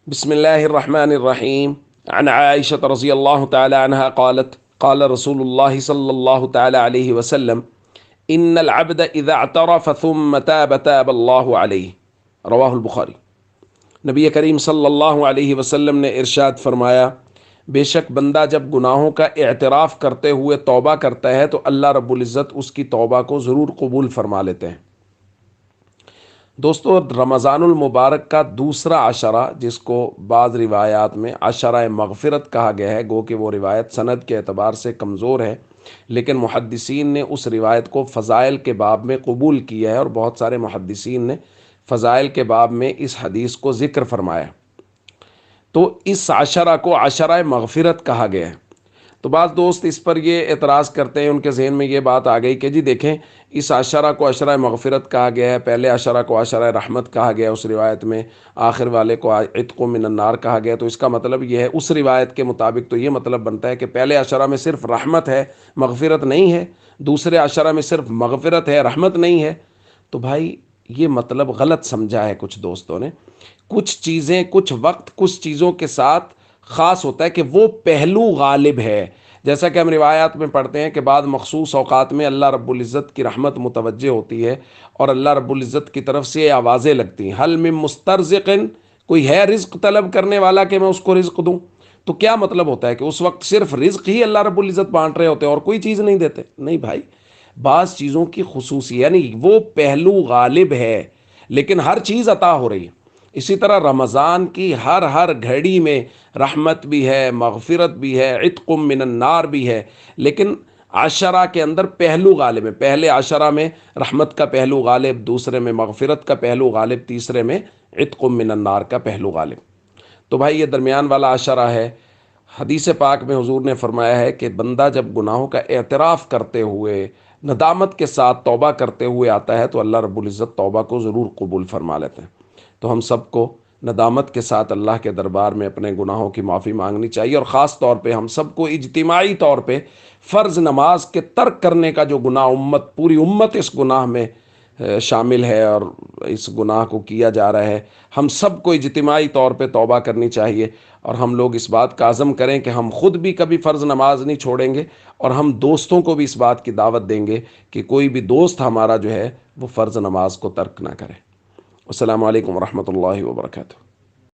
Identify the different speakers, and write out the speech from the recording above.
Speaker 1: بسم الله الرحمن الرحيم. عن عائشة رضي الله تعالى عنها قالت قال رسول الله صلى الله تعالى عليه وسلم إن العبد إذا اعترف ثم تاب الله عليه. رواہ البخاری۔ نبی کریم صلی اللہ علیہ وسلم نے ارشاد فرمایا، بے شک بندہ جب گناہوں کا اعتراف کرتے ہوئے توبہ کرتا ہے تو اللہ رب العزت اس کی توبہ کو ضرور قبول فرما لیتے ہیں۔ دوستو، رمضان المبارک کا دوسرا عشرہ، جس کو بعض روایات میں عشرہ مغفرت کہا گیا ہے، گو کہ وہ روایت سند کے اعتبار سے کمزور ہے، لیکن محدثین نے اس روایت کو فضائل کے باب میں قبول کیا ہے، اور بہت سارے محدثین نے فضائل کے باب میں اس حدیث کو ذکر فرمایا۔ تو اس عشرہ کو عشرہ مغفرت کہا گیا ہے۔ تو بعض دوست اس پر یہ اعتراض کرتے ہیں، ان کے ذہن میں یہ بات آ گئی کہ جی دیکھیں، اس عشرہ کو عشرہ مغفرت کہا گیا ہے، پہلے عشرہ کو عشرہ رحمت کہا گیا اس روایت میں، آخر والے کو عتق من النار کہا گیا، تو اس کا مطلب یہ ہے، اس روایت کے مطابق تو یہ مطلب بنتا ہے کہ پہلے عشرہ میں صرف رحمت ہے، مغفرت نہیں ہے، دوسرے عشرہ میں صرف مغفرت ہے، رحمت نہیں ہے۔ تو بھائی یہ مطلب غلط سمجھا ہے کچھ دوستوں نے۔ کچھ چیزیں کچھ وقت کچھ چیزوں کے ساتھ خاص ہوتا ہے کہ وہ پہلو غالب ہے، جیسا کہ ہم روایات میں پڑھتے ہیں کہ بعض مخصوص اوقات میں اللہ رب العزت کی رحمت متوجہ ہوتی ہے اور اللہ رب العزت کی طرف سے آوازیں لگتی ہیں، حل من مسترزق، کوئی ہے رزق طلب کرنے والا کہ میں اس کو رزق دوں؟ تو کیا مطلب ہوتا ہے کہ اس وقت صرف رزق ہی اللہ رب العزت بانٹ رہے ہوتے ہیں اور کوئی چیز نہیں دیتے؟ نہیں بھائی، بعض چیزوں کی خصوصی یعنی وہ پہلو غالب ہے، لیکن ہر چیز عطا ہو رہی ہے۔ اسی طرح رمضان کی ہر گھڑی میں رحمت بھی ہے، مغفرت بھی ہے، عتق من النار بھی ہے، لیکن عشرہ کے اندر پہلو غالب ہے۔ پہلے عشرہ میں رحمت کا پہلو غالب، دوسرے میں مغفرت کا پہلو غالب، تیسرے میں عتق من النار کا پہلو غالب۔ تو بھائی یہ درمیان والا عشرہ ہے۔ حدیث پاک میں حضور نے فرمایا ہے کہ بندہ جب گناہوں کا اعتراف کرتے ہوئے ندامت کے ساتھ توبہ کرتے ہوئے آتا ہے تو اللہ رب العزت توبہ کو ضرور قبول فرما لیتے ہیں۔ تو ہم سب کو ندامت کے ساتھ اللہ کے دربار میں اپنے گناہوں کی معافی مانگنی چاہیے، اور خاص طور پہ ہم سب کو اجتماعی طور پہ فرض نماز کے ترک کرنے کا جو گناہ، پوری امت اس گناہ میں شامل ہے اور اس گناہ کو کیا جا رہا ہے، ہم سب کو اجتماعی طور پہ توبہ کرنی چاہیے، اور ہم لوگ اس بات کا عزم کریں کہ ہم خود بھی کبھی فرض نماز نہیں چھوڑیں گے، اور ہم دوستوں کو بھی اس بات کی دعوت دیں گے کہ کوئی بھی دوست ہمارا جو ہے وہ فرض نماز کو ترک نہ کرے۔ السلام علیکم ورحمۃ اللہ وبرکاتہ۔